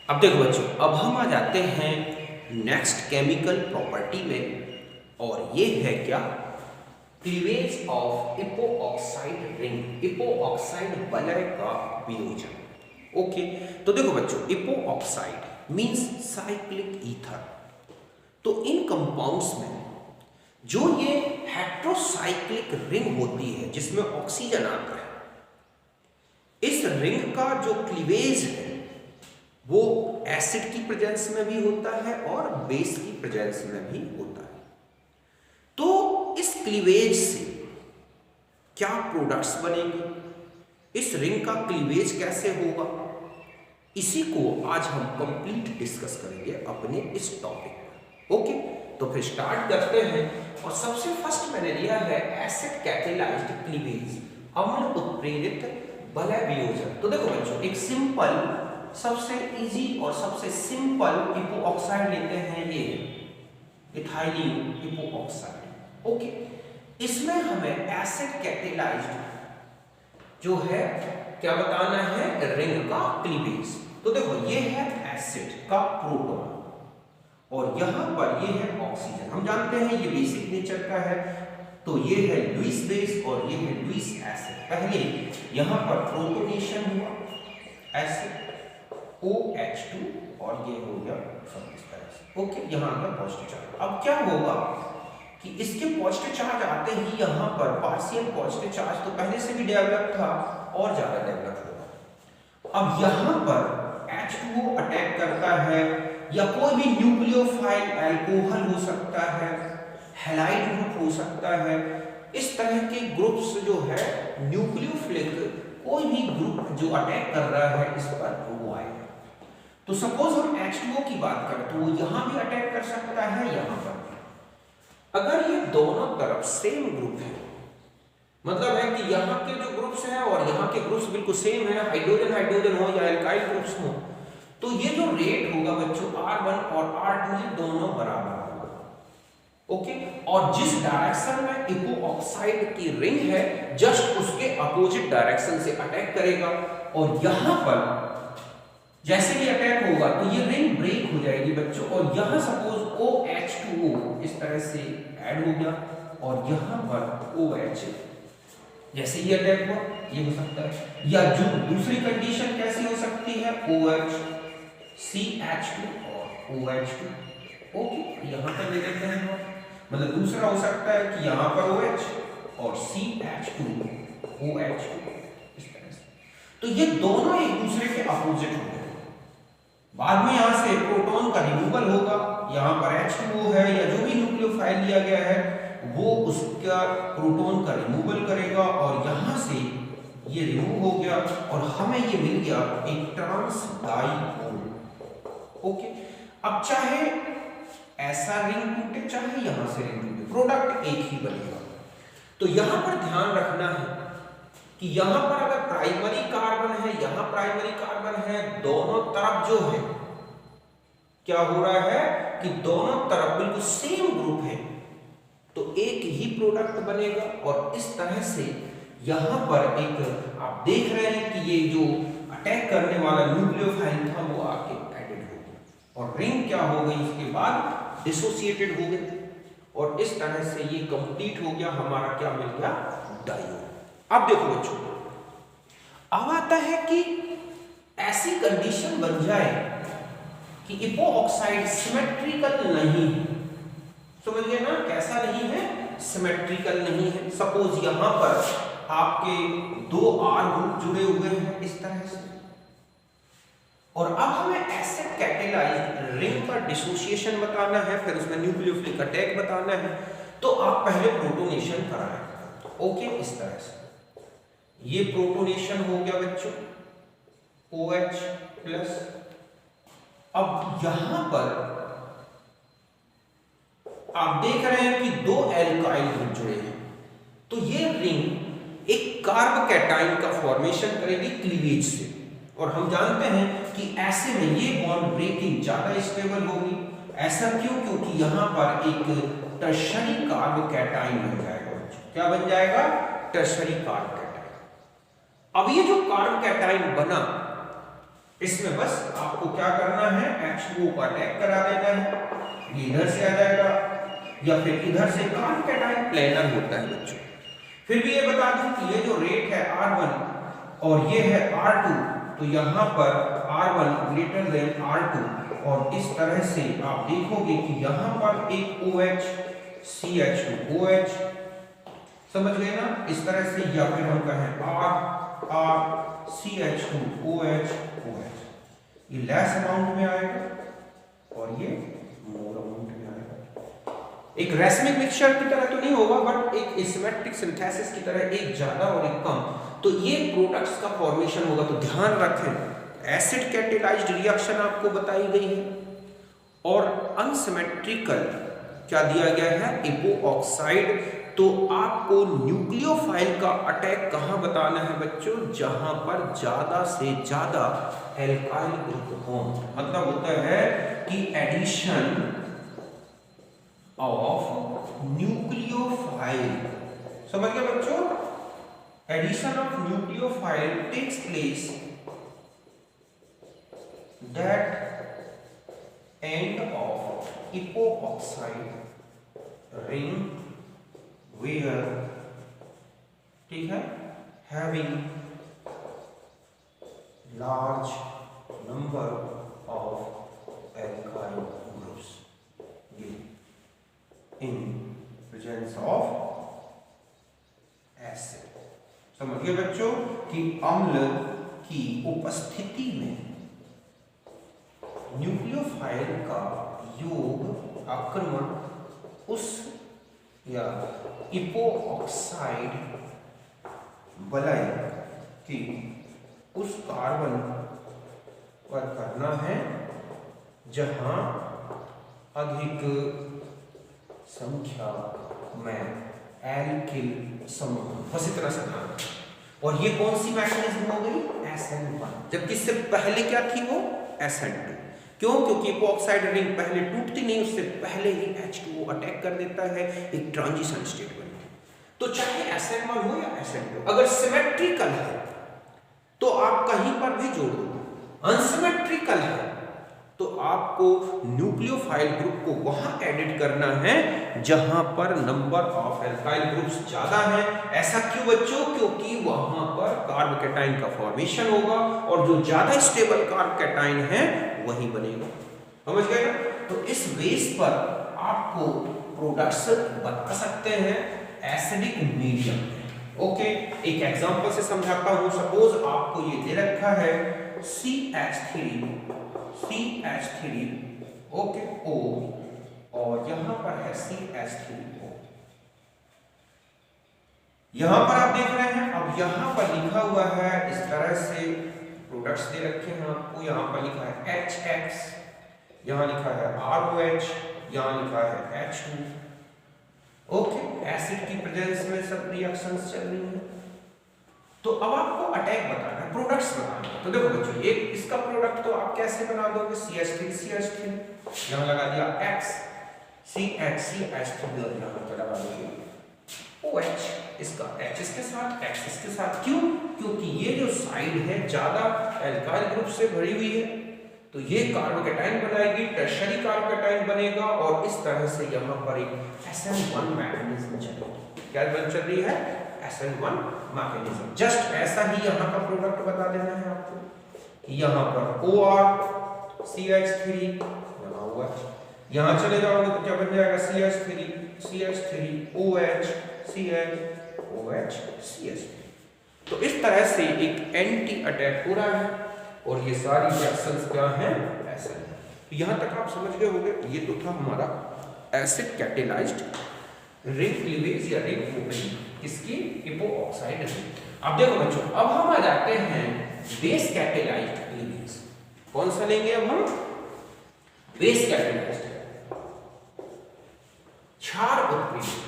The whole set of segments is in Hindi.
अब देखो बच्चों, अब हम आ जाते हैं नेक्स्ट केमिकल प्रॉपर्टी में, और ये है क्या, क्लीवेज ऑफ इपोऑक्साइड रिंग, इपोऑक्साइड वलय का वियोजन। ओके, तो देखो बच्चों, इपोऑक्साइड मींस साइक्लिक ईथर। तो इन कंपाउंड्स में जो ये हेट्रोसाइक्लिक रिंग होती है जिसमें ऑक्सीजन आता है, इस रिंग का जो क्लीवेज है वो एसिड की प्रेजेंस में भी होता है और बेस की प्रेजेंस में भी होता है। तो इस क्लीवेज से क्या प्रोडक्ट्स बनेंगे, इस रिंग का क्लीवेज कैसे होगा, इसी को आज हम कंप्लीट डिस्कस करेंगे अपने इस टॉपिक पर। ओके, तो फिर स्टार्ट करते हैं। और सबसे फर्स्ट मैंने लिया है एसिड कैटेलाइज्ड क्लीवेज, अम्ल उत्प्रेरित वलय वियोजन। तो देखो बच्चों, एक सिंपल, सबसे इजी और सबसे सिंपल इपोऑक्साइड लेते हैं, ये इथाइलिन इपोऑक्साइड। ओके, इसमें हमें एसिड कैटेलाइज्ड जो है क्या बताना है, रिंग का क्लीवेज। तो देखो, ये है एसिड का प्रोटॉन और यहां पर ये है ऑक्सीजन। हम जानते हैं ये बेसिक नेचर का है, तो ये है लुईस बेस और ये है लुईस एसिड। पहले यहां पर प्रोटोनेशन हुआ, एसिड OH2 और ये हो गया सब इस तरह से। ओके, यहां पर पॉजिटिव चार्ज। अब क्या होगा कि इसके पॉजिटिव चार्ज आते ही यहां पर पार्शियल पॉजिटिव चार्ज तो पहले से भी डेवलप था और ज्यादा डेवलप होगा। अब यहां पर H2O अटैक करता है, या कोई भी न्यूक्लियोफाइल अल्कोहल हो सकता है, हैलाइड ग्रुप हो सकता है। इस तरह के ग्रुप्स जो है न्यूक्लियोफिलिक, कोई भी ग्रुप जो अटैक कर रहा है इस पर, वो आएगा। तो सपोज हम H2O की बात करें तो वो यहां भी अटैक कर सकता है, यहां पर भी। अगर ये दोनों तरफ सेम ग्रुप है, मतलब है कि यहां के जो ग्रुप्स हैं और यहां के ग्रुप्स बिल्कुल सेम है, हाइड्रोजन हाइड्रोजन हो या एल्काइल ग्रुप्स हो, तो ये जो रेट होगा बच्चों R1 और R2 ये दोनों बराबर होगा। ओके, और जिस डायरेक्शन में इपोऑक्साइड की रिंग है जस्ट उसके अपोजिट डायरेक्शन से अटैक करेगा, और यहां पर जैसे ही अटैक होगा तो ये रिंग ब्रेक हो जाएगी बच्चों, और यहां सपोज OH2O इस तरह से ऐड हो गया और यहां पर OH, जैसे ही अटैक हुआ ये हो सकता है। या जो दूसरी कंडीशन कैसी हो सकती है, OH CH2 और OH2। ओके, यहां पर ले लेते हैं, मतलब दूसरा हो सकता है कि यहां पर OH और CH2 OH2 इस तरह से। तो ये दोनों एक दूसरे के अपोजिट होंगे। बाद में यहां से प्रोटॉन का रिमूवल होगा, यहां पर H2O है या जो भी न्यूक्लियोफाइल लिया गया है वो उसका प्रोटॉन का रिमूवल करेगा, और यहां से ये रिमूव हो गया और हमें ये मिल गया एक ट्रांस डाइपोल। ओके, अब चाहे ऐसा रिंग टूटे चाहे यहां से रिंग टूटे, प्रोडक्ट एक ही बनेगा। तो यहां पर ध्यान रखना है कि यहां पर अगर प्राइमरी कार्बन है, यहां प्राइमरी कार्बन है, दोनों तरफ जो है क्या हो रहा है कि दोनों तरफ बिल्कुल सेम ग्रुप है, तो एक ही प्रोडक्ट बनेगा। और इस तरह से यहां पर एक आप देख रहे हैं कि ये जो अटैक करने वाला न्यूक्लियोफाइल था वो आके एडेड हो गया, और रिंग क्या हो गई उसके बाद, डिसोसिएटेड हो गई, और इस तरह से ये कंप्लीट हो गया, हमारा क्या मिल गया, डायोड। अब देखो बच्चों, अब आता है कि ऐसी कंडीशन बन जाए कि इपोऑक्साइड सिमेट्रिकल नहीं है। समझ गए ना, कैसा नहीं है, सिमेट्रिकल नहीं है। सपोज यहां पर आपके दो R ग्रुप जुड़े हुए हैं इस तरह से, और अब हमें एसिड कैटेलाइज्ड रिंग का डिसोसिएशन बताना है, फिर उसमें न्यूक्लियोफिलिक अटैक बताना है, तो आप पहले प्रोटोनेशन कराएं। ओके, इस तरह से ये प्रोटोनेशन हो गया बच्चों, OH प्लस। अब यहां पर आप देख रहे हैं कि दो एल्काइल ग्रुप जुड़े हैं, तो ये रिंग एक कार्ब कैटाइन का फॉर्मेशन करेगी क्लीवेज से, और हम जानते हैं कि ऐसे में ये बॉन्ड ब्रेकिंग ज्यादा स्टेबल होगी। ऐसा क्यों, क्योंकि यहां पर एक टर्शरी कार्ब कैटाइन बन जाएगा। क्या बन जाएगा, टर्शरी कार्ब कैटाइन। अब ये जो कार्ब कैटाइन बना इसमें बस आपको क्या करना है, H2O को अटैक करा देना है, ये इधर से आ जाएगा या फिर इधर से कार्ब कैटायन प्लेनर होता है बच्चों। फिर भी ये बता दूं कि ये जो रेट है R1 और ये है R2, तो यहाँ पर R1 ग्रेटर देन R2, और इस तरह से आप देखोगे कि यहाँ पर एक OH CH2 OH, समझ गए ना, इस तरह से, या फिर हम कहें R CH2 OH OH, ये लेस अमाउंट में आएगा और ये मोर अमाउंट में आएगा। एक रैसमिक मिक्सचर की तरह तो नहीं होगा, बट एक एसिमेट्रिक सिंथेसिस की तरह, एक ज्यादा और एक कम, तो ये प्रोडक्ट्स का फॉर्मेशन होगा। तो ध्यान रखें, एसिड कैटेलाइज्ड रिएक्शन आपको बताई गई है, और अनसिमेट्रिकल क्या दिया गया है, एपो-ऑक्साइड। तो आपको न्यूक्लियोफाइल का अटैक कहां बताना है बच्चों, जहां पर ज्यादा से ज्यादा एल्काइल ग्रुप हो, मतलब होता है कि एडिशन ऑफ न्यूक्लियोफाइल, समझ गए बच्चों, addition of nucleophile takes place that end of epoxide ring where, ठीक है, having large number of alkyl groups in presence of acid। समझ गए बच्चों कि अम्ल की उपस्थिति में न्यूक्लियोफाइल का योग आक्रमण उस या एपो-ऑक्साइड वलय की उस कार्बन पर करना है जहां अधिक संख्या में एल्किल समूह उपस्थित रह सकता है। और ये कौन सी मैकेनिज्म हो गई, SN1, जबकि इससे पहले क्या थी वो, SN2। क्यों, क्योंकि एपो-ऑक्साइड रिंग पहले टूटती नहीं, उससे पहले ही H2O अटैक कर देता है, एक ट्रांजिशन स्टेट बनती है। तो चाहे SN1 हो या SN2, अगर सिमेट्रिकल है तो आप कहीं पर भी जोड़ दो, अनसिमेट्रिकल है तो आपको न्यूक्लियोफाइल ग्रुप को वहां एडिट करना है जहां पर नंबर ऑफ एल्काइल ग्रुप्स ज्यादा है। ऐसा क्यों बच्चों, क्योंकि वहां पर कार्ब कैटायन का फॉर्मेशन होगा और जो ज्यादा स्टेबल कार्ब कैटायन है वही बनेगा। समझ गए ना? तो इस बेस पर आपको प्रोडक्ट्स बता सकते हैं एसिडिक मीडियम। ओके, एक एग्जांपल से समझाता हूं। सपोज आपको ये दे रखा है CH3 ओके O, और यहां पर है CH3O। यहां पर आप देख रहे हैं, अब यहां पर लिखा हुआ है इस तरह से, प्रोडक्ट्स दे रखे हैं आपको। यहां पर लिखा है HX, यहां लिखा है ROH, यहां लिखा है H2। ओके, एसिड की प्रेजेंस में सब रिएक्शंस चल रही हैं। तो अब आपको अटैक बताना है, प्रोडक्ट्स बताना है। तो देखो बच्चों, एक इसका प्रोडक्ट तो आप कैसे बना दोगे, CH3 यहां लगा दिया X, CH3 और यहां पर लगा दोगे OH, इसका H इसके साथ, X इसके साथ। क्यों? क्योंकि ये जो साइड है ज्यादा एल्काइल ग्रुप से भरी हुई है, तो ये कार्बोकैटायन बनाएगी, टर्शरी कार्बोकैटायन बनेगा, और इस तरह से यहाँ पर एक SN1 मैकेनिज्म चलेगी। क्या चल रही है, SN1 मैकेनिज्म। जस्ट ऐसा ही यहाँ का प्रोडक्ट बता देना है आपको। यहाँ पर OR CH3, यहाँ OH, यहाँ चले जाओगे तो क्या बन जाएगा CH3 OH CH CH3। तो इस तरह से एक एंटी अटैक हो रहा है, और ये सारी रिएक्शंस क्या हैं, एसिड। तो यहां तक आप समझ गए होंगे। ये तो था हमारा एसिड कैटेलाइज्ड रिंग क्लीवेज या रिंग ओपनिंग, किसकी, एपो-ऑक्साइड रिंग। अब देखो बच्चों, अब हम आ जाते हैं बेस कैटेलाइज्ड क्लीवेज। कौन सा लेंगे अब हम, बेस कैटेलाइज्ड क्षार उत्प्रेरक।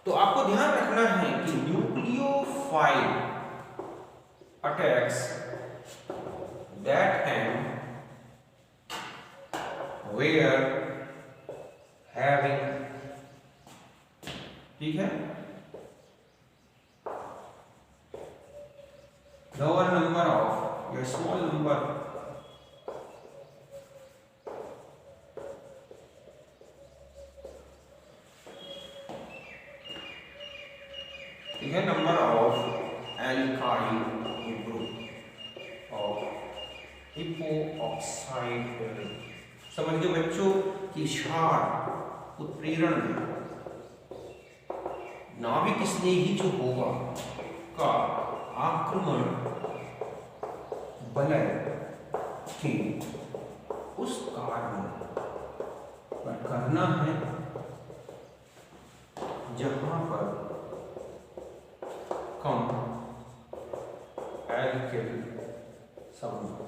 तो आपको ध्यान रखना है कि nucleophile attacks that end where having, ठीक है, lower number of your small number है number of alkyl group of epoxide ring। समझ गए बच्चों कि क्षार उत्प्रेरण में नाभिक स्नेही जो होगा का आक्रमण वलय के उस कार्बन पर करना है जहां पर कम एल्किल समूह।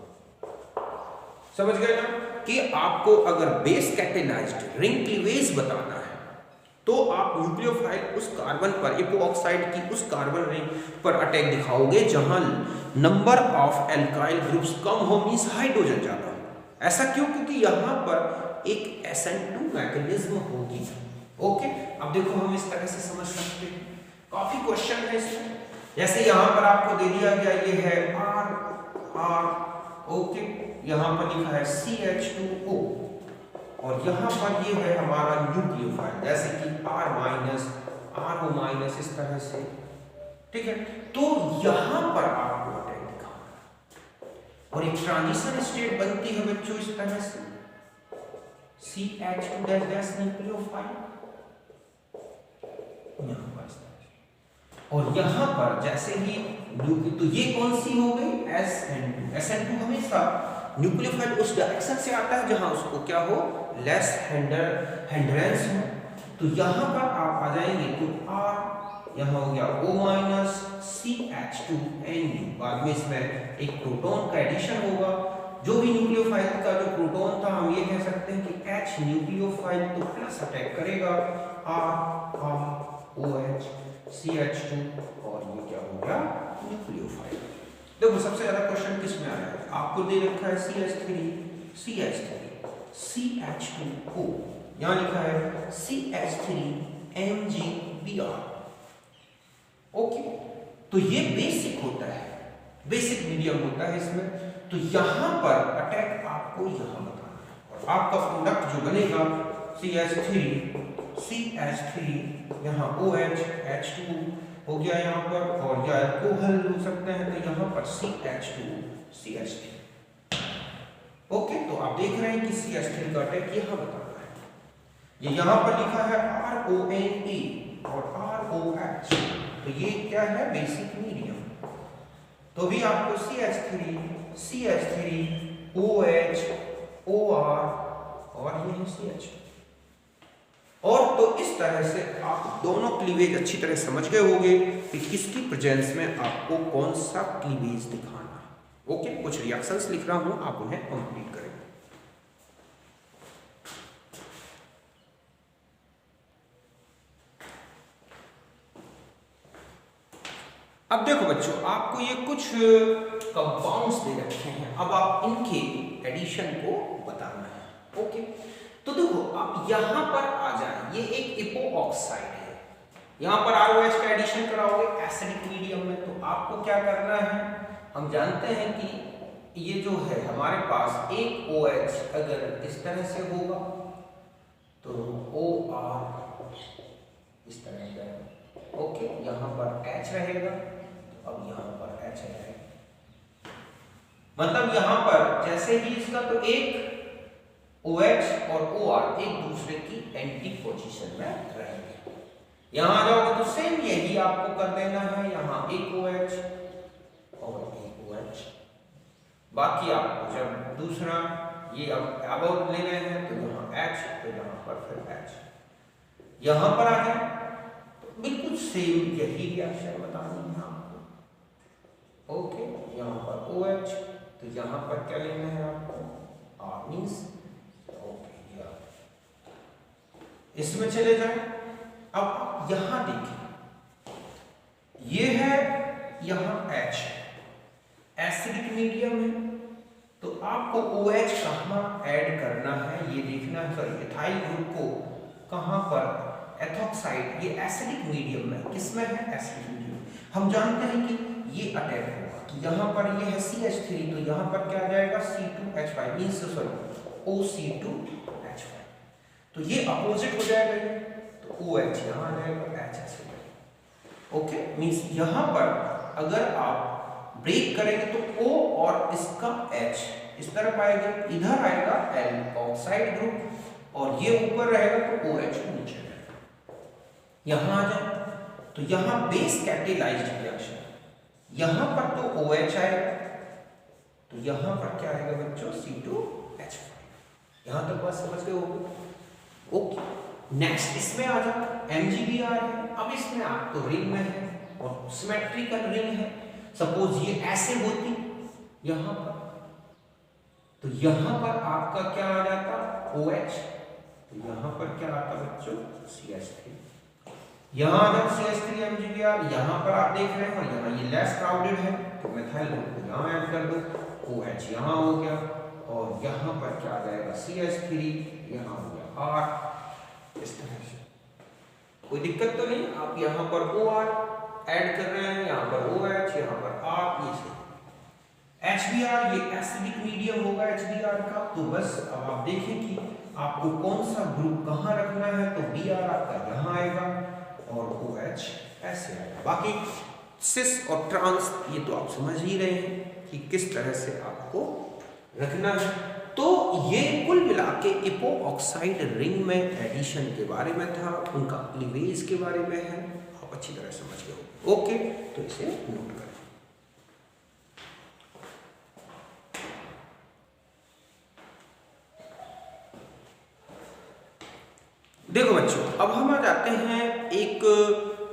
समझ गए ना कि आपको अगर बेस कैटेनाइज्ड रिंग क्लीवेज बताना है तो आप न्यूक्लियोफाइल उस कार्बन पर इपोऑक्साइड की उस कार्बन रिंग पर अटैक दिखाओगे जहां नंबर ऑफ एल्काइल ग्रुप्स कम हो, मींस हाइड्रोजन ज्यादा हो। ऐसा क्यों? क्योंकि यहां पर एक SN2 मैकेनिज्म होगी। ओके, अब देखो हम इस तरह से समझ सकते हैं, काफी क्वेश्चन है इसमें। जैसे यहां पर आपको दे दिया गया ये है R, ओके, यहां पर लिखा है CH2O और यहां पर ये है हमारा न्यूक्लियोफाइल, जैसे कि R- RO- इस तरह से, ठीक है। तो यहां पर आपको अटैक दिखाना और एक ट्रांजिशन स्टेट बनती है बच्चों इस तरह से CH2- न्यूक्लियोफाइल यहां पर, और यहां पर जैसे ही तो ये कौन सी हो गई SN2 हमेशा न्यूक्लियोफाइल उस डायरेक्शन से आता है जहां उसको क्या हो, लेस हिंड्रेंस हो। तो यहां पर आप आ जाएंगे तो R यहां हो गया O- CH2Nu, बाद में इसमें एक प्रोटॉन का एडिशन होगा। जो भी न्यूक्लियोफाइल का जो प्रोटॉन था हम ये कह सकते हैं कि H न्यूक्लियोफाइल तो प्लस अटैक करेगा OH CH2 और ये क्या हो गया न्यूक्लियोफाइल। देखो सबसे ज्यादा क्वेश्चन किस में आया है, आपको दे रखा है CH3 CH2O, यहां लिखा है CH3 MgBr। ओके, तो ये बेसिक होता है, बेसिक मीडियम होता है इसमें। तो यहां पर अटैक आपको यहां बताना है और आपका प्रोडक्ट जो बनेगा CH3 यहाँ OH H2 हो गया यहाँ पर, और या अल्कोहल हो सकते हैं तो यहाँ पर CH2 CH3। ओके, तो आप देख रहे हैं कि CH3 का अटैक यहाँ बताना है। ये यहाँ पर लिखा है RONA और ROH, तो ये क्या है बेसिक मीडियम। तो भी आपको CH3 OH OR और ये CH2, और तो इस तरह से आप दोनों क्लीवेज अच्छी तरह समझ गए होंगे कि किसकी प्रेजेंस में आपको कौन सा क्लीवेज दिखाना है। ओके, कुछ रिएक्शंस लिख रहा हूं, आप उन्हें कंप्लीट करें। अब देखो बच्चों, आपको ये कुछ कंपाउंड्स दे रखे हैं, अब आप इनके एडिशन को बताना है। ओके, तो देखो आप यहां पर आ जाए, ये एक इपोऑक्साइड है, यहां पर ROH का एडिशन कराओगे एसिडिक मीडियम में, तो आपको क्या करना है, हम जानते हैं कि ये जो है हमारे पास एक OH अगर इस तरह से होगा तो OR इस तरह का, ओके, यहां पर H रहेगा, अब यहां पर H रहेगा, मतलब यहां पर जैसे ही इसका तो एक OH और OR एक दूसरे की एंटी पोजीशन में रहेंगे। यहां आ जाओगे तो सेम यही आपको कर देना है, यहां एक OH और एक OH, बाकी आपको जब दूसरा ये अब ले रहे हैं तो यहाँ H, तो यहाँ पर फिर H, यहां पर आ जाए तो बिल्कुल सेम यही रिएक्शन बतानी है आपको। ओके, यहाँ पर OH, तो यहाँ पर क्या लेना है आपको R मींस, इसमें चले जाए। अब आप यहां देखें, ये है यहां H एसिडिक मीडियम है, तो आपको OH कहां ऐड करना है ये देखना है, सॉरी इथाइल ग्रुप को कहां पर, एथोक्साइड, ये एसिडिक मीडियम में, किसमें है एसिडिक मीडियम। हम जानते हैं कि ये अटैक होगा तो यहाँ पर ये है CH3, तो यहाँ पर क्या आ जाएगा C2H5 मींस सॉरी OC2H5, तो ये अपोजिट हो जाएगा ये, तो OH यहाँ आ जाएगा HS हो जाएगा। ओके, मींस यहाँ पर अगर आप ब्रेक करेंगे तो O और इसका H इस तरफ आएगा, इधर आएगा एल्कोक्साइड ग्रुप और ये ऊपर रहेगा तो OH नीचे रहेगा। यहाँ आ जाए तो यहाँ बेस कैटेलाइज्ड रिएक्शन, यहाँ पर तो OH आएगा, तो यहाँ पर क्या आएगा बच्चों C2H5। यहाँ तक बात समझ गए होगे। ओके, नेक्स्ट इसमें आ जाओ MgBr है। अब इसमें आप तो रिंग में है और सिमेट्रिकल रिंग है। सपोज ये ऐसे होती यहाँ पर, तो यहाँ पर आपका क्या आ जाता OH, तो यहाँ पर क्या आता बच्चों CH3, यहाँ आ जाओ CH3 MgBr, यहाँ पर आप देख रहे हैं और यहाँ ये लेस क्राउडेड है तो मिथाइल ग्रुप को यहाँ ऐड कर दो, OH यहाँ हो गया और यहाँ पर क्या आ जाएगा CH3, यहाँ हो गया R। इस तरह से कोई दिक्कत तो नहीं, आप यहाँ पर OR ऐड कर रहे हैं, यहाँ पर OH, यहाँ पर R, ये से HBr, ये एसिडिक मीडियम होगा HBr का, तो बस अब आप देखें कि आपको कौन सा ग्रुप कहाँ रखना है, तो Br आपका यहाँ आएगा और OH ऐसे आएगा। बाकी सिस और ट्रांस ये तो आप समझ ही रहे हैं कि किस तरह से आपको रखना है। तो ये कुल मिला के इपो ऑक्साइड रिंग में एडिशन के बारे में था, उनका क्लीवेज के बारे में है, आप अच्छी तरह समझ गए हो। ओके, तो इसे नोट करें। देखो बच्चों, अब हम आ जाते हैं एक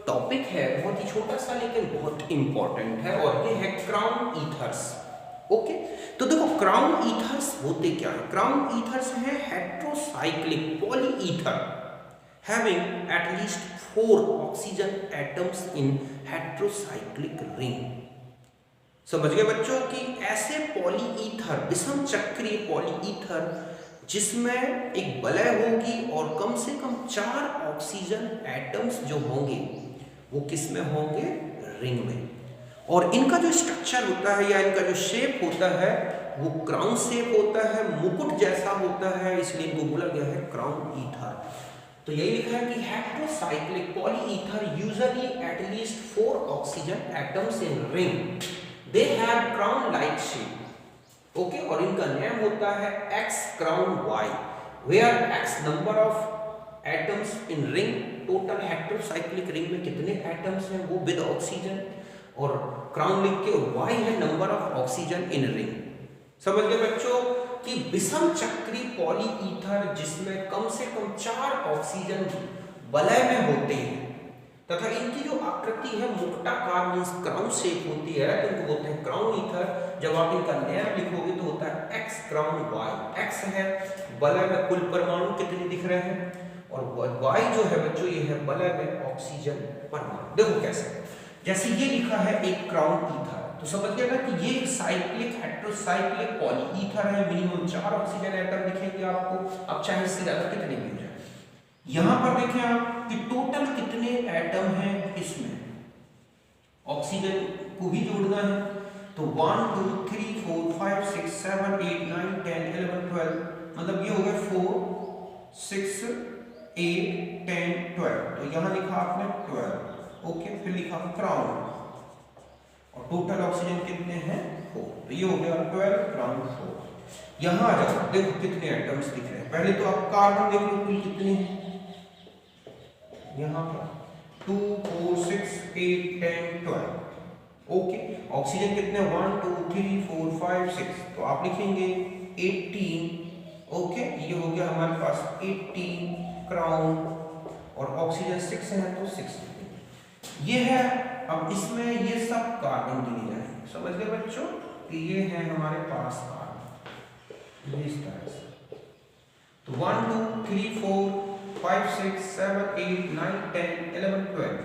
टॉपिक है बहुत ही छोटा सा लेकिन बहुत इंपॉर्टेंट है और ये है क्राउन ईथर्स। ओके, तो देखो क्राउन ईथर्स होते क्या है। क्राउन ईथर्स है heterocyclic polyether having at least 4 oxygen atoms in heterocyclic ring. समझ गए बच्चों कि ऐसे पॉलीईथर, विषम चक्रीय पॉलीईथर जिसमें एक वलय होगी और कम से कम 4 ऑक्सीजन एटम्स जो होंगे वो किस में होंगे, रिंग में। और इनका जो स्ट्रक्चर होता है या इनका जो शेप होता है वो क्राउन शेप होता है, मुकुट जैसा होता है, इसलिए इनको बोला गया है क्राउन ईथर। तो यही लिखा है कि heterocyclic polyether usually at least 4 oxygen atoms in ring, they have crown like shape. Okay, और इनका नेम होता है X crown Y, where X number of atoms in ring, total heterocyclic ring में कितने एटम्स हैं वो विद ऑक्सीजन, और क्राउन लिख के Y है number of oxygen in ring. समझ गए बच्चों कि विषम चक्री पॉलीईथर जिसमें कम से कम 4 ऑक्सीजन वलय में होते हैं तथा इनकी जो आकृति है मुक्ताकार मींस क्राउन शेप होती है, तो इनको बोलते हैं क्राउन ईथर। जब आप इनका नेम लिखोगे तो होता है X क्राउन Y। X है वलय में कुल परमाणु कितने दिख रहे हैं, और Y जो है बच्चों ये है वलय में ऑक्सीजन परमाणु। देखो कैसे, जैसे ये लिखा है एक क्राउन ईथर, तो समझ गए ना कि ये एक साइक्लिक हेट्रोसाइक्लिक पॉलीईथर है, मिनिमम 4 ऑक्सीजन एटम दिखेंगे आपको, अब चाहे इससे ज्यादा कितने भी हो जाए। यहां पर देखें आप कि टोटल कितने एटम हैं इसमें, ऑक्सीजन को भी जोड़ना है, तो 1 2 3 4 5 6 7 8 9 10 11 12, मतलब ये हो गया 4 6 8 10 12, तो यहां लिखा आपने 12। ओके, फिर लिखा क्राउन, और टोटल ऑक्सीजन कितने हैं 4, तो ये हो गया 12 क्राउन 4। यहां आ जाओ, देखो कितने एटम्स दिख रहे हैं। पहले तो आप कार्बन देख लो कुल कितने हैं, यहाँ पर 2 4 6 8 10 12। ओके, ऑक्सीजन कितने 1 2 3 4 5 6, तो आप लिखेंगे 18। ओके, ये हो गया हमारे पास 18 क्राउन, और ऑक्सीजन 6 है तो 6 ये है। अब इसमें ये सब कार्बन गिने जाएंगे। समझ गए बच्चों कि ये है हमारे पास कार्बन, ये इस तरह से, तो 1 2 3 4 5 6 7 8 9 10 11 12,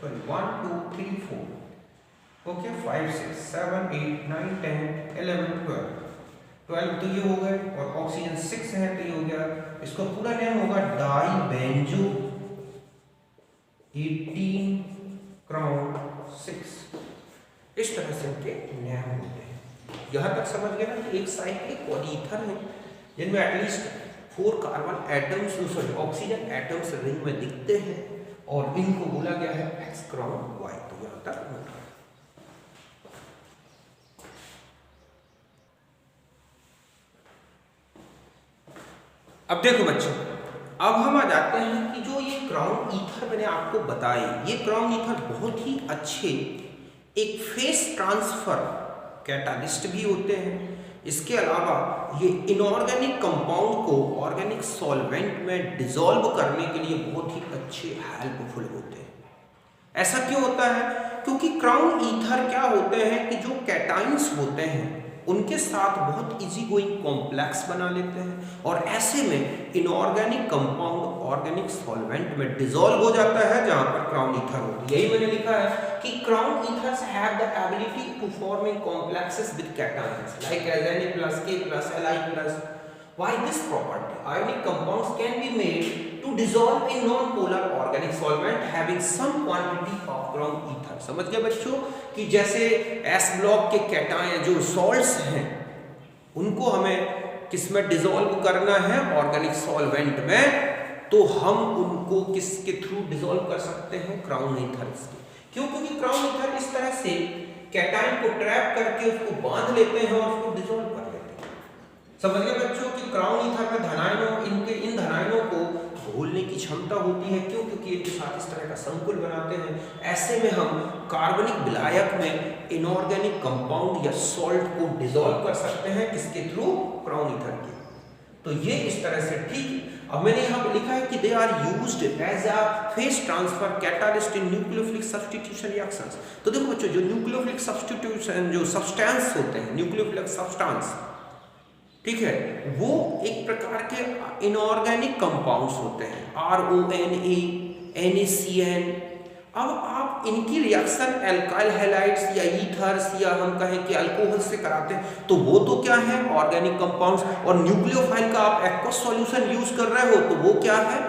तो 1 2 3 4, ओके 5 6 7 8 9 10 11 12, तो ये हो गए, और ऑक्सीजन 6 है तो ये हो गया, इसका पूरा नेम होगा डाई बेंजो 18 क्राउन 6। इस तरह से इनके नेम यहाँ तक समझ गए ना कि एक साइक्लिक पॉलीईथर है जिनमें at least 4 carbon atoms oxygen atoms ring में दिखते हैं और इनको बोला गया है X क्रॉन Y। तो यहाँ तक नोट करें। अब देखो बच्चों, अब हम आ जाते हैं कि जो ये क्राउन ईथर मैंने आपको बताए, ये क्राउन ईथर बहुत ही अच्छे एक फेस ट्रांसफर कैटालिस्ट भी होते हैं। इसके अलावा ये इनऑर्गेनिक कंपाउंड को ऑर्गेनिक सॉल्वेंट में डिसॉल्व करने के लिए बहुत ही अच्छे हेल्पफुल होते हैं। ऐसा क्यों होता है? क्योंकि क्राउन ईथर क्या होते हैं कि जो कैटाइंस होते हैं उनके साथ बहुत इजी गोइंग कॉम्प्लेक्स बना लेते हैं और ऐसे में इनऑर्गेनिक कंपाउंड ऑर्गेनिक सॉल्वेंट में डिसॉल्व हो जाता है जहां पर क्राउन ईथर होती है। यही मैंने लिखा है कि crown ethers have the ability to forming complexes with cations like Na+, K+, Li+. Why this property? Ionic compounds can be made to dissolve in non-polar organic solvent having some quantity of ground ether. समझ गए बच्चों कि जैसे S ब्लॉक के कैटायन जो सॉल्ट्स हैं उनको हमें किसमें डिसॉल्व करना है? ऑर्गेनिक सॉल्वेंट में। तो हम उनको किसके थ्रू डिसॉल्व कर सकते हैं? क्राउन ईथर के। क्यों? क्योंकि क्राउन ईथर इस तरह से कैटायन को ट्रैप करके उसको बांध लेते हैं और उसको डिसॉल्व कर लेते हैं। समझ गए बच्चों कि क्राउन ईथर में धनायनों इन धनायनों को घोलने की क्षमता होती है। क्यों? क्योंकि इनके साथ इस तरह का संकुल बनाते हैं। ऐसे में हम कार्बनिक विलायक में इनऑर्गेनिक कंपाउंड या सॉल्ट को डिसॉल्व कर सकते हैं किसके थ्रू? क्राउन ईथर के। तो ये इस तरह से ठीक। अब मैंने यहाँ पे लिखा है कि they are used as a phase transfer catalyst in nucleophilic substitution reactions. तो देखो बच्चों, जो न्यूक्लियोफिलिक सब्स्टिट्यूशन जो सब्सटेंस होते हैं, न्यूक्लियोफिलिक सब्सटेंस, ठीक है, वो एक प्रकार के इनऑर्गेनिक कंपाउंड्स होते हैं, RONA, NaCN। अब आप इनकी रिएक्शन एल्काइल हैलाइड्स या ईथर्स या हम कहें कि अल्कोहल से कराते हैं तो वो तो क्या है? Organic compounds. और न्यूक्लियोफाइल का आप एक्वस सॉल्यूशन यूज कर रहे हो तो वो क्या है?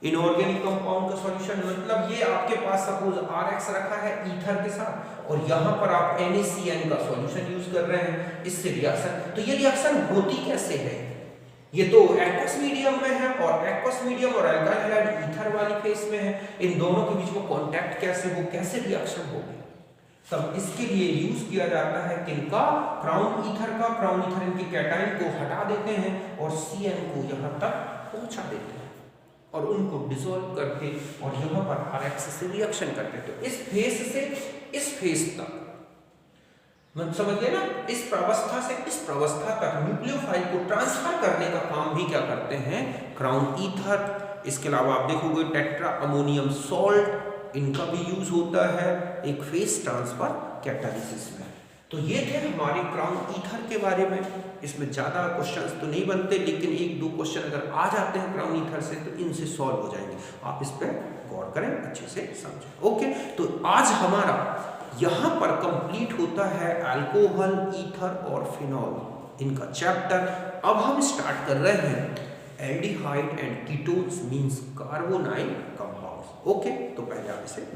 इनऑर्गेनिक कंपाउंड का सॉल्यूशन। मतलब ये आपके पास सपोज RX रखा है ईथर के साथ और यहाँ पर आप NaCN का सॉल्यूशन यूज कर रहे हैं, इससे रिएक्शन। तो ये रिएक्शन होती कैसे है? ये तो एक्वस मीडियम में है और एक्वस मीडियम और अल्काइल हैलाइड ईथर वाली फेस में है। इन दोनों के बीच में कांटेक्ट कैसे हो, कैसे रिएक्शन होगी, तब इसके लिए यूज किया जाता है किनका? क्राउन ईथर का। क्राउन ईथर इनके कैटायन को हटा देते हैं और CN को यहाँ तक पहुंचा देते हैं और उनको डिसॉल्व करके और यहाँ पर RX से रिएक्शन करते हैं। तो इस फेस से इस फेस तक मतलब समझ गए ना, इस प्रावस्था से इस प्रावस्था तक न्यूक्लियोफाइल को ट्रांसफर करने का काम भी क्या करते हैं? Crown ether. इसके अलावा आप देखोगे टेट्रा अमोनियम सॉल्ट, इनका भी यूज होता है एक फेस ट्रांसफर कैटालिसिस में। तो ये थे हमारे क्राउन ईथर के बारे में। इसमें ज़्यादा क्वेश्चंस तो नहीं बनते, लेकिन 1-2 क्वेश्चन अगर आ जाते हैं क्राउन ईथर से तो इनसे सॉल्व हो जाएंगे। आप इस पर गौर करें, अच्छे से समझें। ओके, तो आज हमारा यहाँ पर कंप्लीट होता है अल्कोहल, ईथर और फिनॉल इनका चैप्टर। अब हम स्टार्ट कर रहे हैं aldehyde and ketones means carbonyl compounds. Okay, तो पहले आप इसे